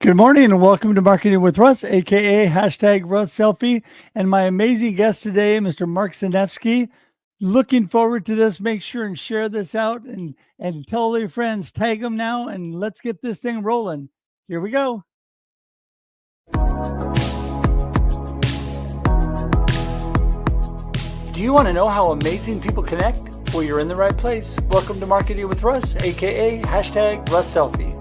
Good morning and welcome to Marketing with Russ, aka hashtag Russ Selfie, and my amazing guest today, Mr. Mark Senefsky. Looking forward to this. Make sure and share this out and tell all your friends, tag them now, and let's get this thing rolling. Here we go. Do you want to know how amazing people connect? Well, you're in the right place. Welcome to Marketing with Russ, aka hashtag Russ Selfie.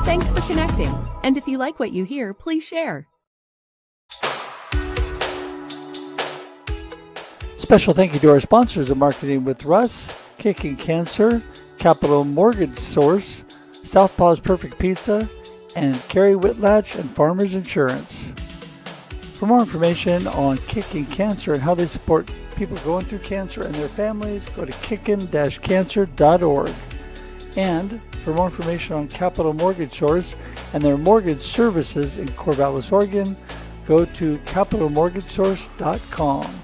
Thanks for connecting. And if you like what you hear, please share. Special thank you to our sponsors of Marketing with Russ, Kicking Cancer, Capital Mortgage Source, Southpaw's Perfect Pizza, and Carrie Whitlatch and Farmers Insurance. For more information on Kicking Cancer and how they support people going through cancer and their families, go to kickin-cancer.org. And for more information on Capital Mortgage Source and their mortgage services in Corvallis, Oregon, go to capitalmortgagesource.com.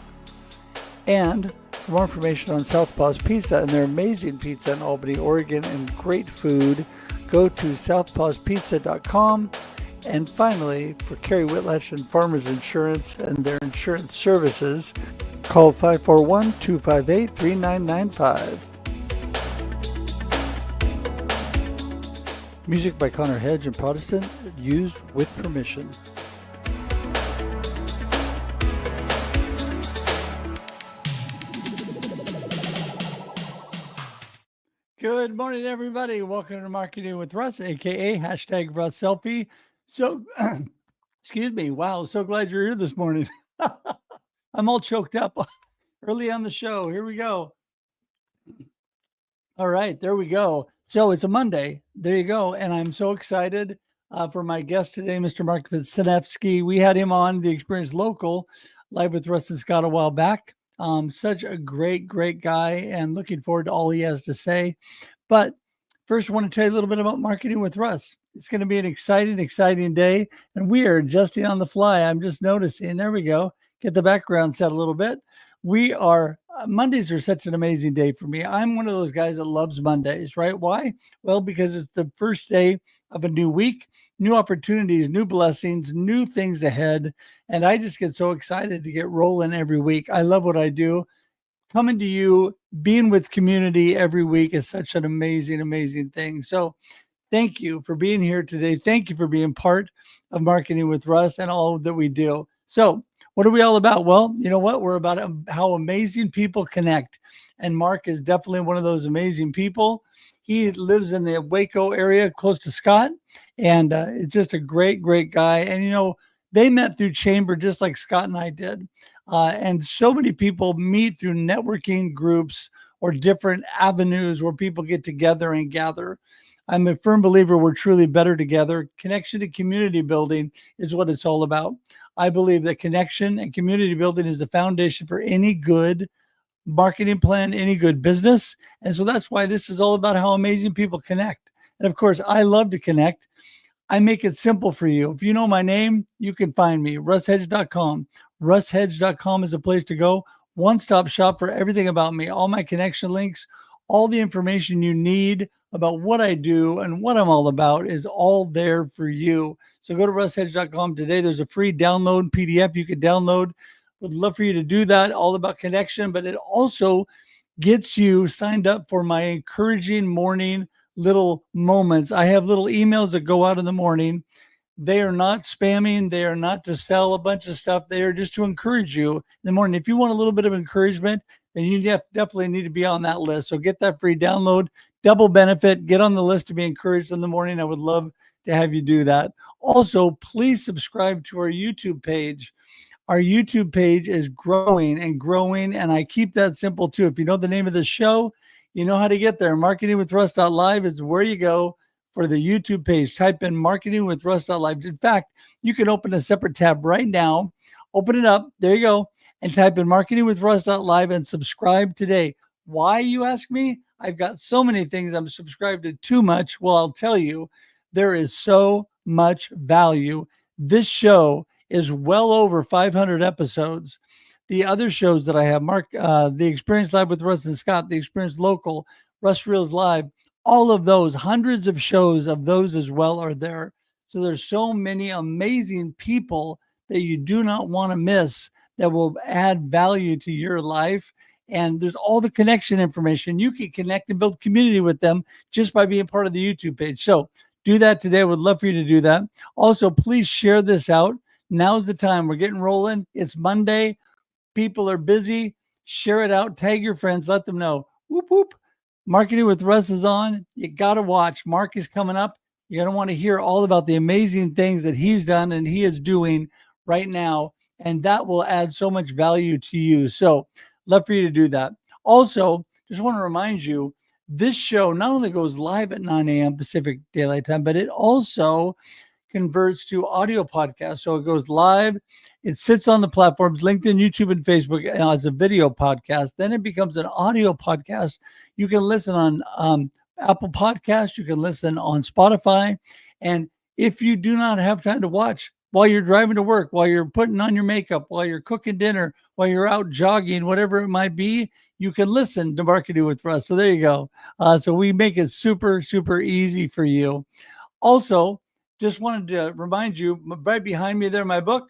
And for more information on Southpaw's Pizza and their amazing pizza in Albany, Oregon, and great food, go to southpawspizza.com. And finally, for Carrie Whitlatch and Farmers Insurance and their insurance services, call 541-258-3995. Music by Connor Hedge and Protestant, used with permission. Good morning, everybody. Welcome to Marketing with Russ, aka hashtag Russ Selfie. So, excuse me. Wow, so glad you're here this morning. I'm all choked up early on the show. Here we go. All right, there we go. So it's a Monday. There you go. And I'm so excited for my guest today, Mr. Mark Senefsky. We had him on the Experience Local live with Russ and Scott a while back. Such a great guy, and looking forward to all he has to say. But first, I want to tell you a little bit about Marketing with Russ. It's going to be an exciting day, and we are adjusting on the fly. I'm just noticing. There we go. Get the background set a little bit. Mondays are such an amazing day for me. I'm one of those guys that loves Mondays, right? Why? Well, because it's the first day of a new week, new opportunities, new blessings, new things ahead. And I just get so excited to get rolling every week. I love what I do. Coming to you, being with community every week is such an amazing thing. So thank you for being here today. Thank you for being part of Marketing with Russ and all that we do. So what are we all about? Well, you know what? We're about how amazing people connect. And Mark is definitely one of those amazing people. He lives in the Waco area close to Scott, and it's just a great guy. And, you know, they met through Chamber just like Scott and I did. And so many people meet through networking groups or different avenues where people get together and gather. I'm a firm believer we're truly better together. Connection to community building is what it's all about. I believe that connection and community building is the foundation for any good marketing plan, any good business. And so that's why this is all about how amazing people connect. And of course, I love to connect. I make it simple for you. If you know my name, you can find me, russhedge.com. Russhedge.com is a place to go. One-stop shop for everything about me, all my connection links, all the information you need about what I do and what I'm all about is all there for you. So go to russhedge.com today. There's a free download PDF you can download Would love for you to do that. All about connection, but it also gets you signed up for my encouraging morning little moments. I have little emails that go out in the morning. They are not spamming. They are not to sell a bunch of stuff. They are just to encourage you in the morning. If you want a little bit of encouragement, then you definitely need to be on that list. So get that free download, double benefit, get on the list to be encouraged in the morning. I would love to have you do that. Also, please subscribe to our YouTube page. Our YouTube page is growing and growing, and I keep that simple too. If you know the name of the show, you know how to get there. Marketingwithruss.live is where you go for the YouTube page. Type in marketingwithruss.live. In fact, you can open a separate tab right now. Open it up. There you go. And type in marketingwithruss.live and subscribe today. Why, you ask me? I've got so many things I'm subscribed to too much. Well, I'll tell you, there is so much value. This show is well over 500 episodes. The other shows that I have, The Experience Live with Russ and Scott, The Experience Local, Russ Reels Live, all of those, hundreds of shows of those as well are there. So there's so many amazing people that you do not want to miss that will add value to your life. And there's all the connection information. You can connect and build community with them just by being part of the YouTube page. So do that today. I would love for you to do that. Also, please share this out. Now's the time. We're getting rolling. It's Monday. People are busy. Share it out. Tag your friends. Let them know. Whoop, whoop. Marketing with Russ is on. You got to watch. Mark is coming up. You're going to want to hear all about the amazing things that he's done and he is doing right now. And that will add so much value to you. So love for you to do that. Also, just want to remind you, this show not only goes live at 9 a.m. Pacific Daylight Time, but it also converts to audio podcast. So it goes live. It sits on the platforms, LinkedIn, YouTube, and Facebook as a video podcast. Then it becomes an audio podcast. You can listen on Apple Podcasts. You can listen on Spotify. And if you do not have time to watch while you're driving to work, while you're putting on your makeup, while you're cooking dinner, while you're out jogging, whatever it might be, you can listen to Marketing with Russ. So there you go. So we make it super, super easy for you. Also, just wanted to remind you, right behind me there, my book,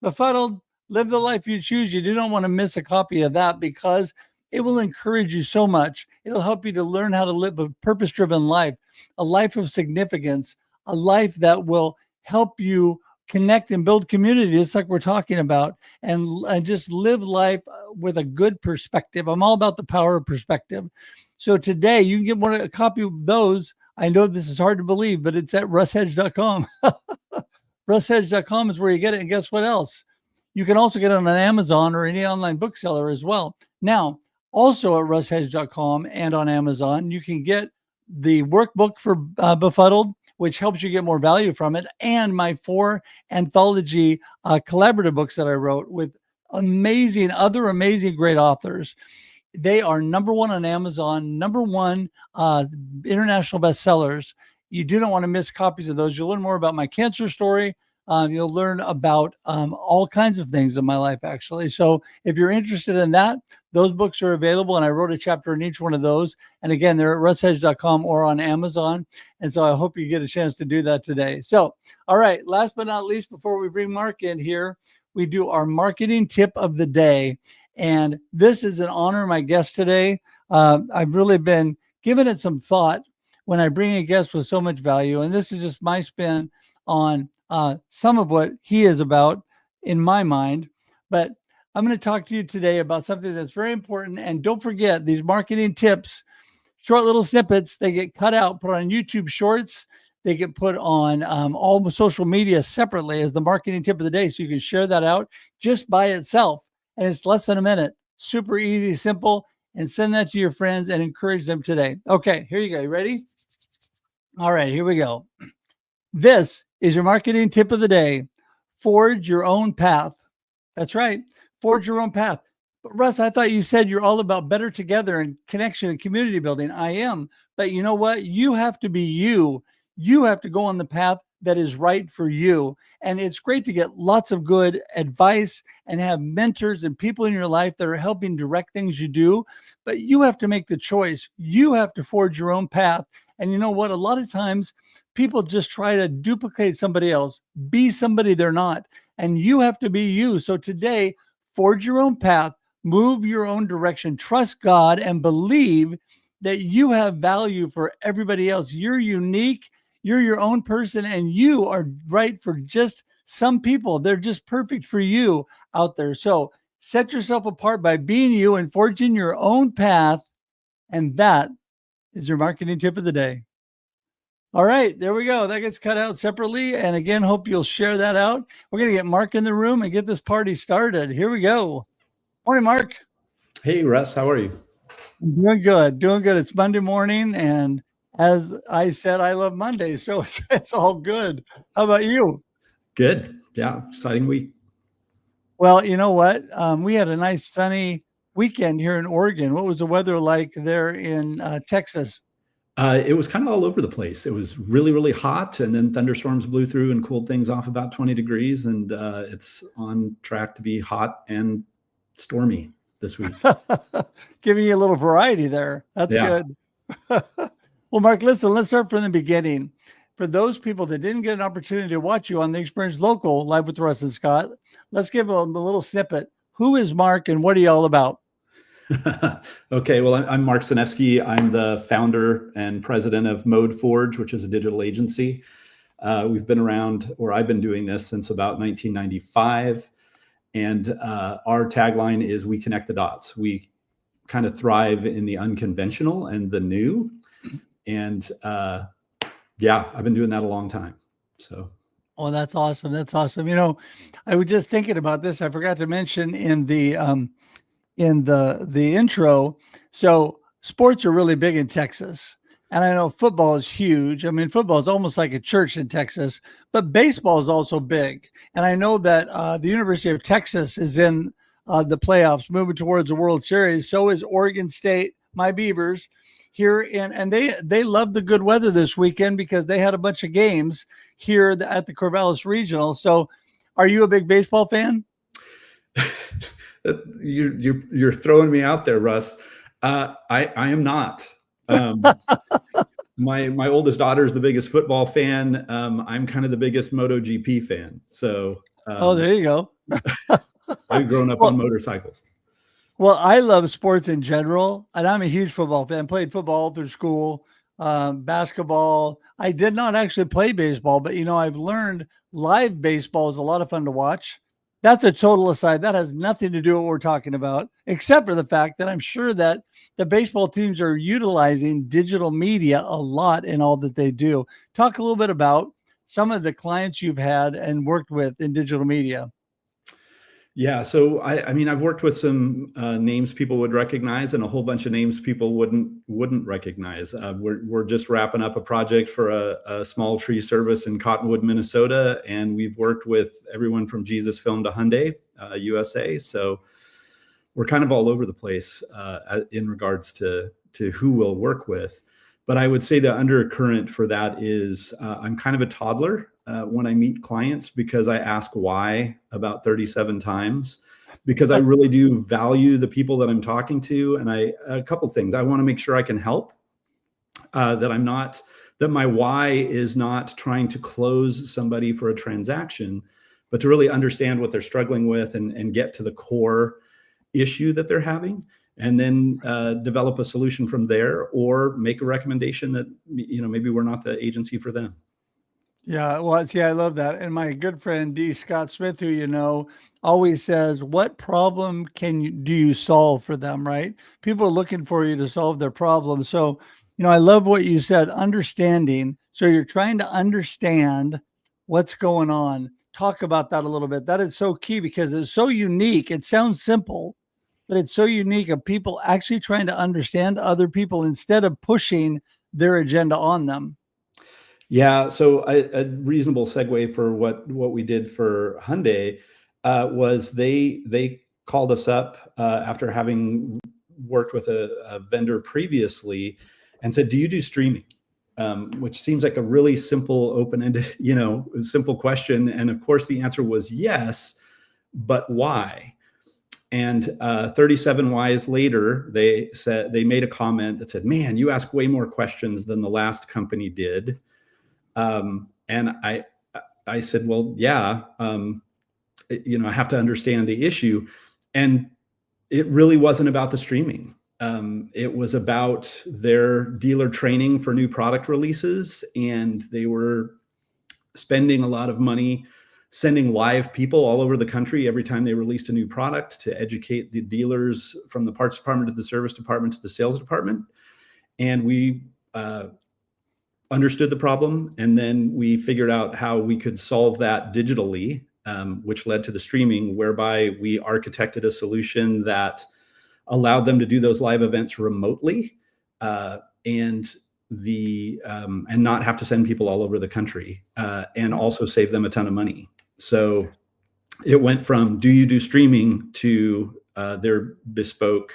Befuddled, Live the Life You Choose. You do not want to miss a copy of that because it will encourage you so much. It'll help you to learn how to live a purpose-driven life, a life of significance, a life that will help you connect and build community, just like we're talking about, and just live life with a good perspective. I'm all about the power of perspective. So today you can get a copy of those. I know this is hard to believe, but it's at russhedge.com. russhedge.com is where you get it. And guess what else? You can also get it on Amazon or any online bookseller as well. Now, also at russhedge.com and on Amazon, you can get the workbook for Befuddled, which helps you get more value from it, and my 4 anthology collaborative books that I wrote with other amazing great authors. They are number 1 on Amazon, number 1 international bestsellers. You do not want to miss copies of those. You'll learn more about my cancer story. You'll learn about all kinds of things in my life, actually. So if you're interested in that, those books are available, and I wrote a chapter in each one of those. And again, they're at russhedge.com or on Amazon. And so I hope you get a chance to do that today. So, all right, last but not least, before we bring Mark in here, we do our marketing tip of the day. And this is an honor, my guest today. I've really been giving it some thought when I bring a guest with so much value. And this is just my spin on some of what he is about in my mind. But I'm going to talk to you today about something that's very important. And don't forget, these marketing tips, short little snippets, they get cut out, put on YouTube Shorts. They get put on all the social media separately as the marketing tip of the day. So you can share that out just by itself. And it's less than a minute. Super easy, simple. And send that to your friends and encourage them today. Okay, here you go. You ready? All right, here we go. This is your marketing tip of the day. Forge your own path. That's right. Forge your own path. But Russ, I thought you said you're all about better together and connection and community building. I am. But you know what? You have to be you. You have to go on the path that is right for you. And it's great to get lots of good advice and have mentors and people in your life that are helping direct things you do. But you have to make the choice. You have to forge your own path. And you know what? A lot of times people just try to duplicate somebody else, be somebody they're not. And you have to be you. So today, forge your own path, move your own direction, trust God, and believe that you have value for everybody else. You're unique, you're your own person, and you are right for just some people. They're just perfect for you out there. So set yourself apart by being you and forging your own path. And that is your marketing tip of the day. All right, there we go. That gets cut out separately. And again, hope you'll share that out. We're going to get Mark in the room and get this party started. Here we go. Morning, Mark. Hey, Russ, how are you? I'm doing good. Doing good. It's Monday morning. And as I said, I love Mondays. So it's all good. How about you? Good. Yeah, exciting week. Well, you know what? We had a nice sunny weekend here in Oregon. What was the weather like there in Texas? It was kind of all over the place. It was really, really hot, and then thunderstorms blew through and cooled things off about 20 degrees, and it's on track to be hot and stormy this week. Giving you a little variety there. That's good. Well, Mark, listen, let's start from the beginning. For those people that didn't get an opportunity to watch you on the Experience Local Live with Russ and Scott, let's give them a little snippet. Who is Mark and what are you all about? Okay, well, I'm Mark Senefsky. I'm the founder and president of ModeForge, which is a digital agency. We've been around, or I've been doing this since about 1995. And our tagline is "We connect the dots." We kind of thrive in the unconventional and the new. And yeah, I've been doing that a long time. So. Oh, that's awesome. That's awesome. You know, I was just thinking about this. I forgot to mention in the intro. So sports are really big in Texas. And I know football is huge. I mean, football is almost like a church in Texas, but baseball is also big. And I know that the University of Texas is in the playoffs, moving towards the World Series. So is Oregon State, my Beavers, here and they love the good weather this weekend because they had a bunch of games here at the Corvallis Regional. So are you a big baseball fan? You're throwing me out there, Russ. I am not. My oldest daughter is the biggest football fan. I'm kind of the biggest MotoGP fan. So there you go. I've grown up on motorcycles. Well, I love sports in general, and I'm a huge football fan. Played football through school, basketball. I did not actually play baseball, but I've learned live baseball is a lot of fun to watch. That's a total aside. That has nothing to do with what we're talking about, except for the fact that I'm sure that the baseball teams are utilizing digital media a lot in all that they do. Talk a little bit about some of the clients you've had and worked with in digital media. Yeah, so I mean, I've worked with some names people would recognize, and a whole bunch of names people wouldn't recognize. We're just wrapping up a project for a small tree service in Cottonwood, Minnesota, and we've worked with everyone from Jesus Film to Hyundai USA. So we're kind of all over the place in regards to who we'll work with. But I would say the undercurrent for that is I'm kind of a toddler when I meet clients because I ask why about 37 times, because I really do value the people that I'm talking to. And a couple things. I want to make sure I can help, that my why is not trying to close somebody for a transaction, but to really understand what they're struggling with and get to the core issue that they're having. And then develop a solution from there, or make a recommendation that maybe we're not the agency for them. Yeah, well, I love that. And my good friend D. Scott Smith, who always says, "What problem do you solve for them?" Right? People are looking for you to solve their problem. So, I love what you said. Understanding. So you're trying to understand what's going on. Talk about that a little bit. That is so key because it's so unique. It sounds simple, but it's so unique of people actually trying to understand other people instead of pushing their agenda on them. Yeah, so a reasonable segue for what we did for Hyundai was they called us up after having worked with a vendor previously and said, "Do you do streaming?" Which seems like a really simple, open-ended, simple question. And of course, the answer was yes, but why? And 37 whys later, they made a comment that said, "Man, you ask way more questions than the last company did." And I said, "Well, yeah, I have to understand the issue." and it really wasn't about the streaming. It was about their dealer training for new product releases, and they were spending a lot of money sending live people all over the country every time they released a new product to educate the dealers, from the parts department to the service department to the sales department. And we understood the problem, and then we figured out how we could solve that digitally, which led to the streaming, whereby we architected a solution that allowed them to do those live events remotely, and not have to send people all over the country, and also save them a ton of money. So it went from, do you do streaming, to their bespoke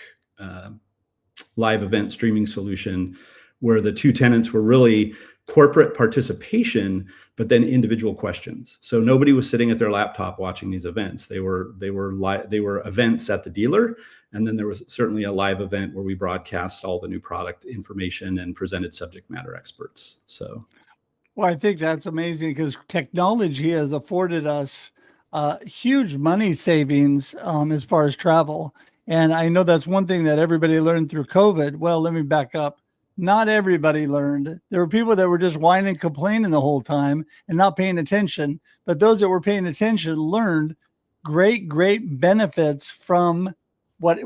live event streaming solution, where the two tenets were really corporate participation, but then individual questions. So nobody was sitting at their laptop watching these events. They were events at the dealer, and then there was certainly a live event where we broadcast all the new product information and presented subject matter experts. So, well, I think that's amazing, because technology has afforded us huge money savings as far as travel. And I know that's one thing that everybody learned through COVID. Well, let me back up. Not everybody learned. There were people that were just whining and complaining the whole time and not paying attention. But those that were paying attention learned great benefits from what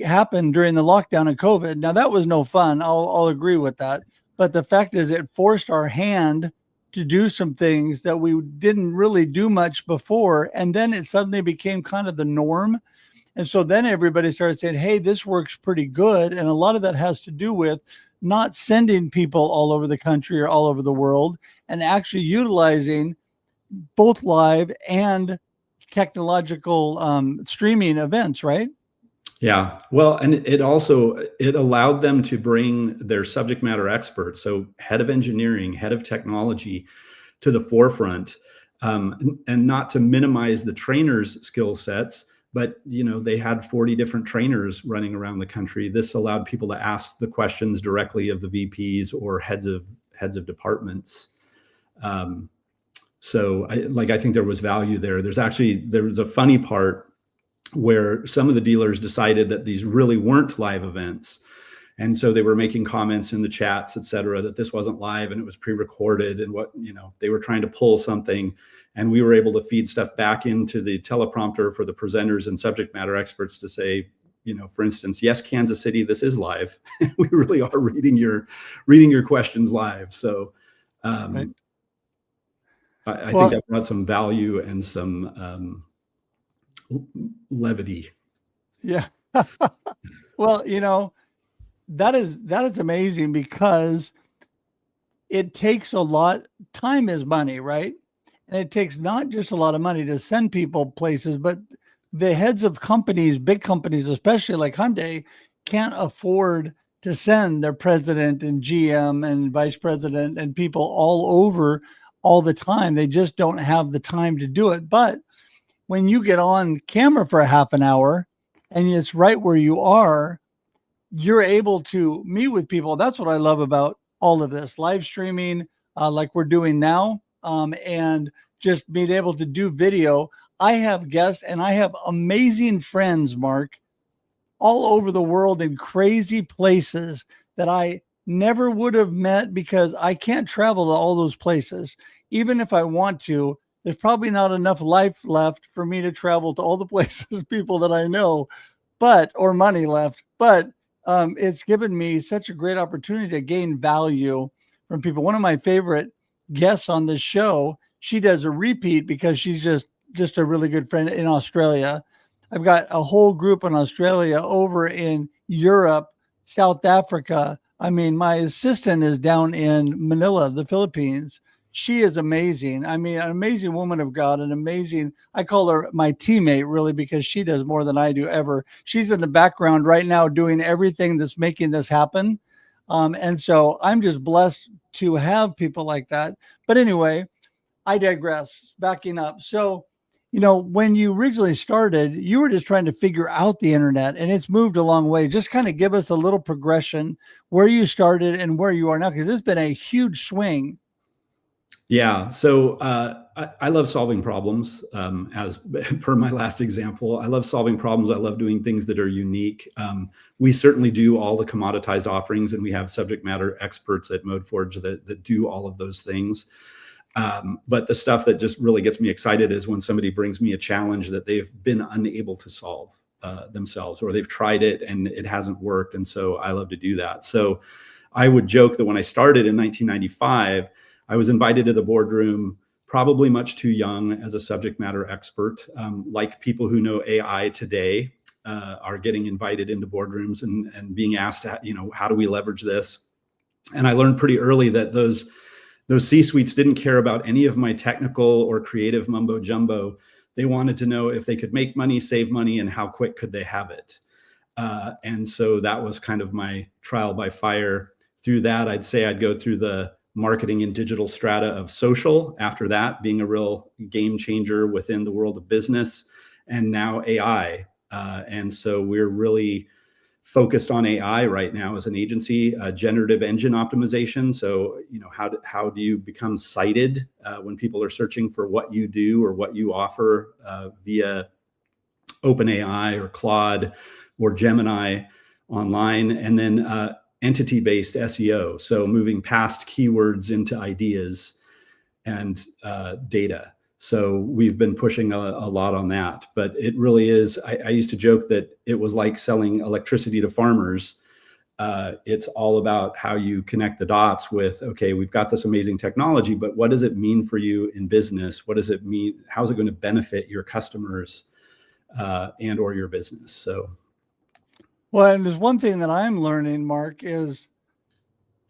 happened during the lockdown of COVID. Now, that was no fun. I'll agree with that. But the fact is, it forced our hand to do some things that we didn't really do much before. And then it suddenly became kind of the norm. And so then everybody started saying, hey, this works pretty good. And a lot of that has to do with not sending people all over the country or all over the world, and actually utilizing both live and technological streaming events, right? Yeah. Well, and it allowed them to bring their subject matter experts, so head of engineering, head of technology, to the forefront, and not to minimize the trainers' skill sets, but they had 40 different trainers running around the country. This allowed people to ask the questions directly of the VPs or heads of departments. So I think there was value there. There was a funny part where some of the dealers decided that these really weren't live events. And so they were making comments in the chats, et cetera, that this wasn't live and it was pre-recorded, and they were trying to pull something. And we were able to feed stuff back into the teleprompter for the presenters and subject matter experts to say, for instance, yes, Kansas City, this is live. We really are reading your questions live. So right. I think that brought some value and some levity. Yeah. Well, that is amazing, because it takes a lot. Time is money, right? And it takes not just a lot of money to send people places, but the heads of companies, big companies, especially like Hyundai, can't afford to send their president and GM and vice president and people all over all the time. They just don't have the time to do it. But when you get on camera for a half an hour and it's right where you are, you're able to meet with people. That's what I love about all of this live streaming, like we're doing now, and just being able to do video. I have guests and I have amazing friends, Mark, all over the world in crazy places that I never would have met, because I can't travel to all those places. Even if I want to, there's probably not enough life left for me to travel to all the places, people that I know, or money left. But it's given me such a great opportunity to gain value from people. One of my favorite guests on this show, she does a repeat because she's just a really good friend in Australia. I've got a whole group in Australia, over in Europe, South Africa. I mean, my assistant is down in Manila, the Philippines. She is amazing. I mean, an amazing woman of God, I call her my teammate, really, because she does more than I do ever. She's in the background right now doing everything that's making this happen. And so I'm just blessed to have people like that. But anyway, I digress, backing up. So, when you originally started, you were just trying to figure out the internet, and it's moved a long way. Just kind of give us a little progression where you started and where you are now, because it's been a huge swing. Yeah. So I love solving problems. As per my last example, I love solving problems. I love doing things that are unique. We certainly do all the commoditized offerings, and we have subject matter experts at ModeForge that do all of those things. But the stuff that just really gets me excited is when somebody brings me a challenge that they've been unable to solve themselves, or they've tried it and it hasn't worked. And so I love to do that. So I would joke that when I started in 1995, I was invited to the boardroom, probably much too young as a subject matter expert. Like people who know AI today are getting invited into boardrooms and being asked, how do we leverage this? And I learned pretty early that those C-suites didn't care about any of my technical or creative mumbo jumbo. They wanted to know if they could make money, save money, and how quick could they have it. And so that was kind of my trial by fire. Through that, I'd say I'd go through the marketing and digital strata of social. After that, being a real game changer within the world of business, and now AI. And so we're really focused on AI right now as an agency, generative engine optimization. So, how do you become cited when people are searching for what you do or what you offer via OpenAI or Claude or Gemini online, and then entity-based SEO. So moving past keywords into ideas and data. So we've been pushing a lot on that, but it really is, I used to joke that it was like selling electricity to farmers. It's all about how you connect the dots with, okay, we've got this amazing technology, but what does it mean for you in business? What does it mean? How's it going to benefit your customers and or your business? So. Well, and there's one thing that I'm learning, Mark, is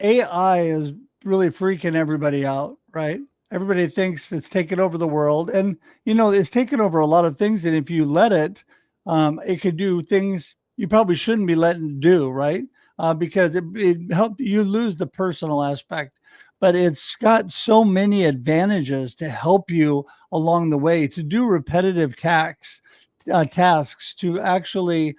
AI is really freaking everybody out, right? Everybody thinks it's taken over the world, and it's taken over a lot of things. And if you let it, it could do things you probably shouldn't be letting it do, right? Because it help you lose the personal aspect, but it's got so many advantages to help you along the way to do repetitive tasks, to actually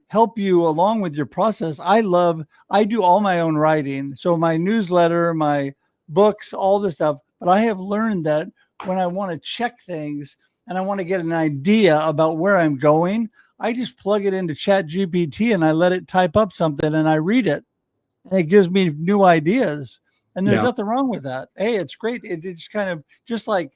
help you along with your process. I do all my own writing. So my newsletter, my books, all this stuff. But I have learned that when I want to check things and I want to get an idea about where I'm going, I just plug it into ChatGPT and I let it type up something and I read it. And it gives me new ideas. And there's nothing wrong with that. Hey, it's great. It's kind of just like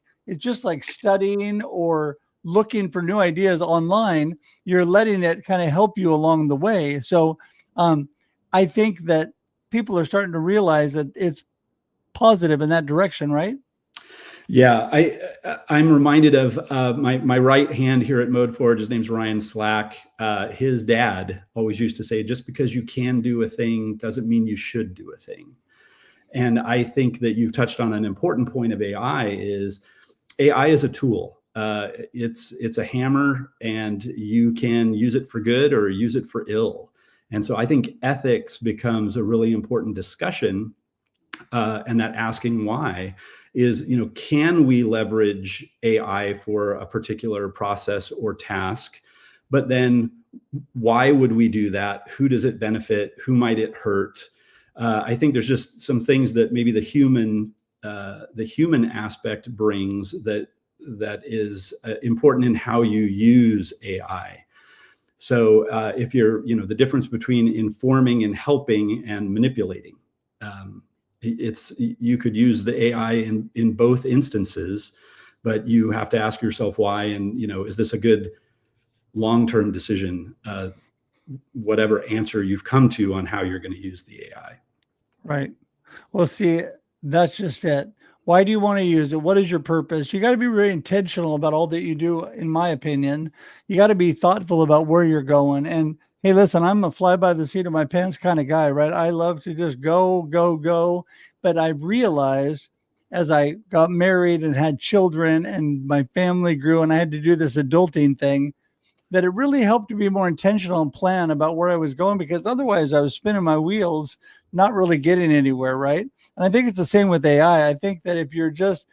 studying or looking for new ideas online. You're letting it kind of help you along the way. So I think that people are starting to realize that it's positive in that direction, right? Yeah, I'm reminded of my right hand here at ModeForge. His name's Ryan Slack. His dad always used to say, just because you can do a thing doesn't mean you should do a thing. And I think that you've touched on an important point of AI is a tool. It's a hammer, and you can use it for good or use it for ill. And so I think ethics becomes a really important discussion, and that asking why is, can we leverage AI for a particular process or task? But then why would we do that? Who does it benefit? Who might it hurt? I think there's just some things that maybe the human aspect brings that is important in how you use AI. So if you're, the difference between informing and helping and manipulating, you could use the AI in both instances, but you have to ask yourself why, and is this a good long-term decision? Whatever answer you've come to on how you're going to use the AI. Right. Well, see, that's just it. Why do you want to use it? What is your purpose? You got to be very intentional about all that you do, in my opinion. You got to be thoughtful about where you're going. And hey, listen, I'm a fly by the seat of my pants kind of guy, right? I love to just go. But I've realized as I got married and had children and my family grew and I had to do this adulting thing, that it really helped to be more intentional and plan about where I was going, because otherwise I was spinning my wheels, not really getting anywhere, right? And I think it's the same with AI. I think that if you're just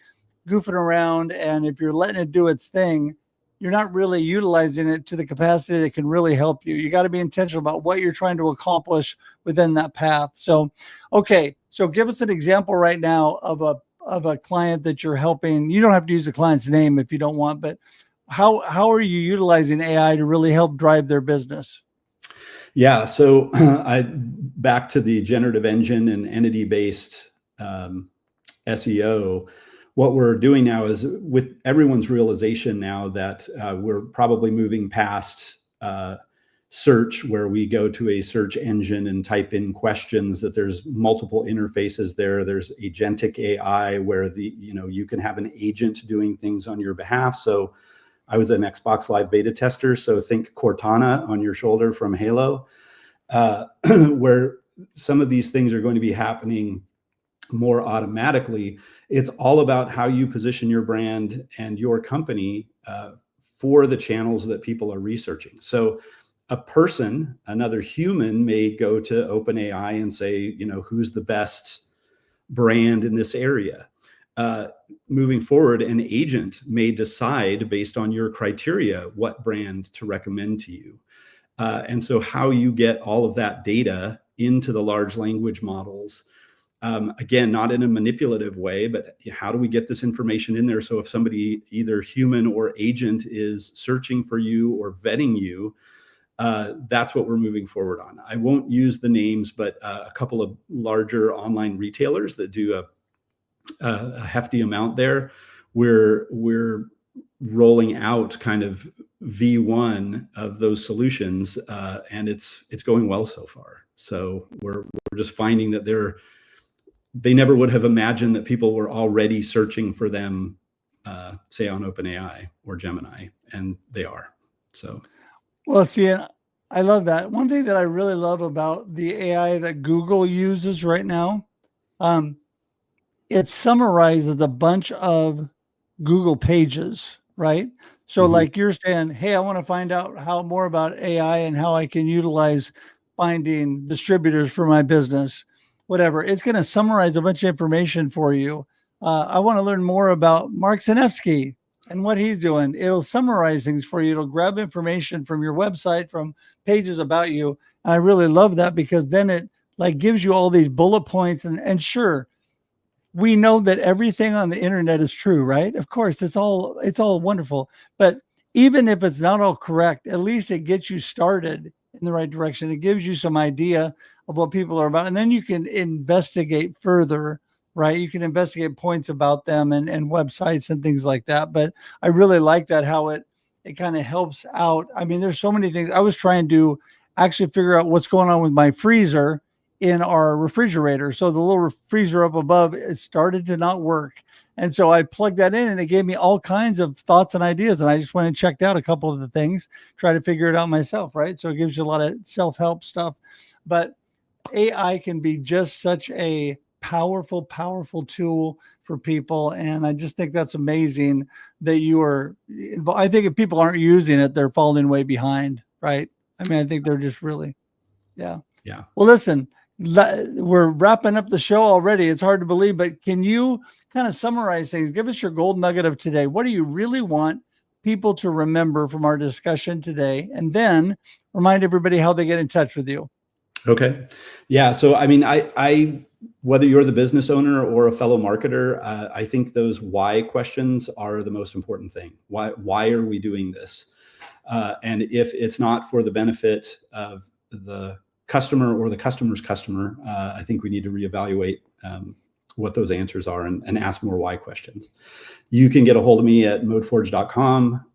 goofing around and if you're letting it do its thing, you're not really utilizing it to the capacity that can really help you. You got to be intentional about what you're trying to accomplish within that path. So, okay. So give us an example right now of of a client that you're helping? You don't have to use the client's name if you don't want, but how are you utilizing AI to really help drive their business? Yeah, so back to the generative engine and entity-based SEO. What we're doing now is, with everyone's realization now that we're probably moving past search, where we go to a search engine and type in questions, that there's multiple interfaces there. There's agentic AI, where you can have an agent doing things on your behalf. So I was an Xbox Live beta tester, so think Cortana on your shoulder from Halo, where some of these things are going to be happening more automatically. It's all about how you position your brand and your company for the channels that people are researching. So a person, another human, may go to OpenAI and say, who's the best brand in this area? Moving forward, an agent may decide, based on your criteria, what brand to recommend to you. And so how you get all of that data into the large language models, again, not in a manipulative way, but how do we get this information in there? So if somebody, either human or agent, is searching for you or vetting you, that's what we're moving forward on. I won't use the names, but a couple of larger online retailers that do a hefty amount there, we're rolling out kind of V1 of those solutions, and it's going well so far. So we're just finding that they never would have imagined that people were already searching for them, say on OpenAI or Gemini, and they are. So, well, see, I love that. One thing that I really love about the AI that Google uses right now, it summarizes a bunch of Google pages, right? So like you're saying, hey, I want to find out more about AI and how I can utilize finding distributors for my business, whatever. It's going to summarize a bunch of information for you. I want to learn more about Mark Senefsky and what he's doing. It'll summarize things for you. It'll grab information from your website, from pages about you. And I really love that, because then it like gives you all these bullet points. And sure, we know that everything on the internet is true, right? Of course, it's all wonderful. But even if it's not all correct, at least it gets you started in the right direction. It gives you some idea of what people are about. And then you can investigate further, right? You can investigate points about them and websites and things like that. But I really like that, how it kind of helps out. I mean, there's so many things. I was trying to actually figure out what's going on with my freezer in our refrigerator. So the little freezer up above, it started to not work. And so I plugged that in, and it gave me all kinds of thoughts and ideas. And I just went and checked out a couple of the things, try to figure it out myself, right? So it gives you a lot of self-help stuff. But AI can be just such a powerful, powerful tool for people. And I just think that's amazing that you are. I think if people aren't using it, they're falling way behind, right? I mean, I think they're just really, yeah. Well, listen, we're wrapping up the show already. It's hard to believe, but can you kind of summarize things? Give us your gold nugget of today. What do you really want people to remember from our discussion today? And then remind everybody how they get in touch with you. Okay. Yeah. So, I mean, I whether you're the business owner or a fellow marketer, I think those why questions are the most important thing. Why are we doing this? And if it's not for the benefit of the customer or the customer's customer, I think we need to reevaluate what those answers are and ask more why questions. You can get a hold of me at modeforge.com.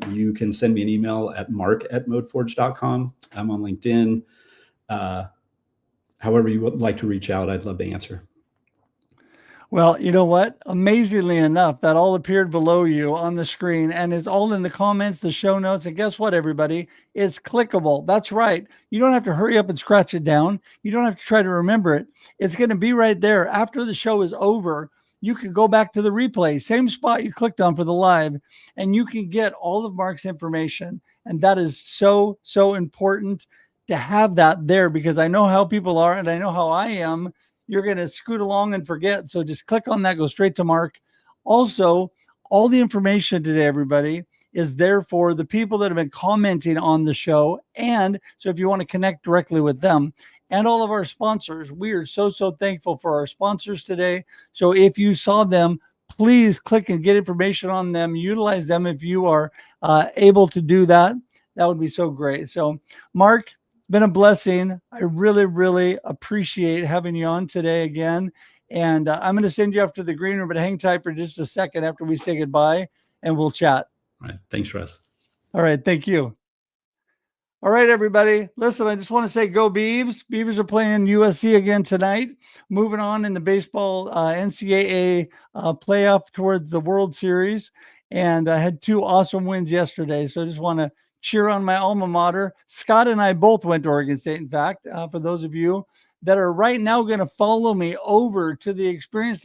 You can send me an email at mark@modeforge.com. I'm on LinkedIn. However you would like to reach out, I'd love to answer. Well, you know what? Amazingly enough, that all appeared below you on the screen, and it's all in the comments, the show notes. And guess what, everybody? It's clickable. That's right. You don't have to hurry up and scratch it down. You don't have to try to remember it. It's going to be right there. After the show is over, you can go back to the replay, same spot you clicked on for the live, and you can get all of Mark's information. And that is so, so important to have that there, because I know how people are, and I know how I am. You're going to scoot along and forget. So just click on that, go straight to Mark. Also, all the information today, everybody, is there for the people that have been commenting on the show. And so if you want to connect directly with them, and all of our sponsors. We are so thankful for our sponsors today. So if you saw them, please click and get information on them. Utilize them if you are able to do that. That would be so great. So Mark, been a blessing. I really appreciate having you on today again. And I'm going to send you off to the green room, but hang tight for just a second after we say goodbye and we'll chat. All right. Thanks, Russ. All right. Thank you. All right, everybody. Listen, I just want to say go Beavs. Beavers are playing USC again tonight. Moving on in the baseball NCAA playoff towards the World Series. And I had 2 awesome wins yesterday. So I just want to cheer on my alma mater. Scott and I both went to Oregon State, in fact, for those of you that are right now going to follow me over to the Experience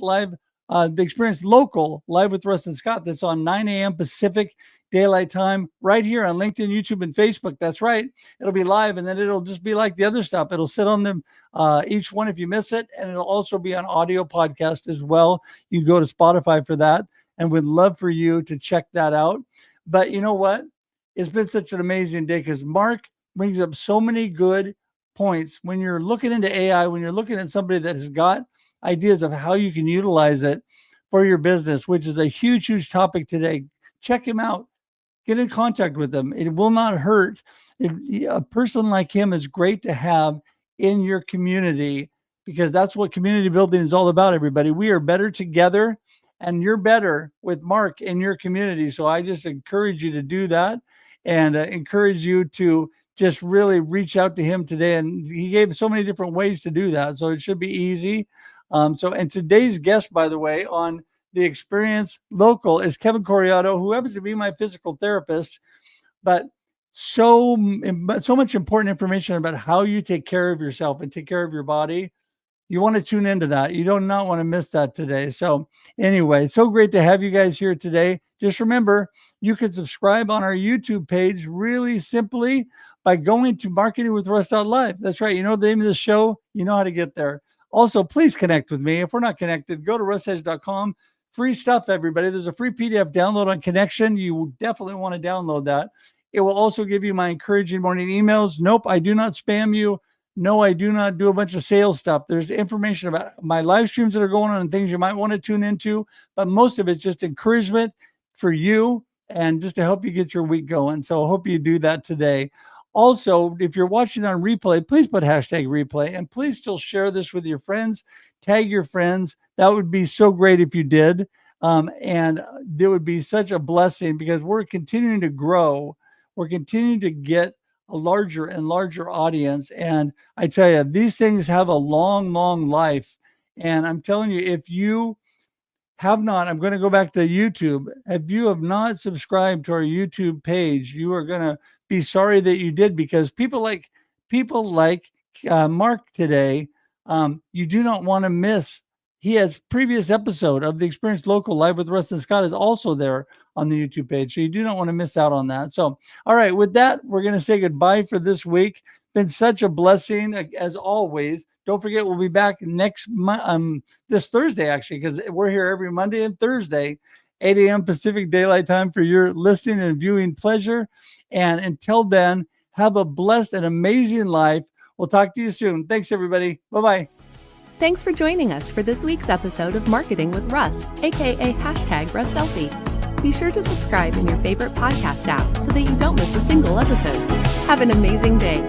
Local Live with Russ and Scott. That's on 9 a.m. Pacific Daylight Time right here on LinkedIn, YouTube, and Facebook. That's right. It'll be live, and then it'll just be like the other stuff. It'll sit on them, each one if you miss it, and it'll also be on audio podcast as well. You can go to Spotify for that, and we'd love for you to check that out. But you know what? It's been such an amazing day because Mark brings up so many good points. When you're looking into AI, when you're looking at somebody that has got ideas of how you can utilize it for your business, which is a huge topic today, check him out. Get in contact with him. It will not hurt. A person like him is great to have in your community because that's what community building is all about, everybody. We are better together, and you're better with Mark in your community. So I just encourage you to do that and encourage you to just really reach out to him today. And he gave so many different ways to do that. So it should be easy. And today's guest, by the way, on the Experience Local is Kevin Coriato, who happens to be my physical therapist, but so much important information about how you take care of yourself and take care of your body. You want to tune into that. You do not want to miss that today. So anyway, so great to have you guys here today. Just remember, you can subscribe on our YouTube page really simply by going to marketingwithruss.live. That's right. You know the name of the show. You know how to get there. Also, please connect with me. If we're not connected, go to russedge.com. Free stuff, everybody. There's a free PDF download on Connection. You definitely want to download that. It will also give you my encouraging morning emails. Nope, I do not spam you. No, I do not do a bunch of sales stuff. There's information about my live streams that are going on and things you might want to tune into, but most of it's just encouragement for you and just to help you get your week going. So I hope you do that today. Also, if you're watching on replay, please put hashtag replay and please still share this with your friends, tag your friends. That would be so great if you did. And there would be such a blessing because we're continuing to grow. We're continuing to get a larger and larger audience. And I tell you, these things have a long life. And I'm telling you, if you have not, I'm going to go back to YouTube. If you have not subscribed to our YouTube page, you are going to be sorry that you did, because people like Mark today, you do not want to miss. He has previous episode of the Experience Local Live with Russ and Scott is also there on the YouTube page. So you do not want to miss out on that. So, all right, with that, we're going to say goodbye for this week. Been such a blessing as always. Don't forget, we'll be back this Thursday, actually, because we're here every Monday and Thursday, 8 a.m. Pacific Daylight Time for your listening and viewing pleasure. And until then, have a blessed and amazing life. We'll talk to you soon. Thanks, everybody. Bye-bye. Thanks for joining us for this week's episode of Marketing with Russ, aka #RussSelfie. Be sure to subscribe in your favorite podcast app so that you don't miss a single episode. Have an amazing day.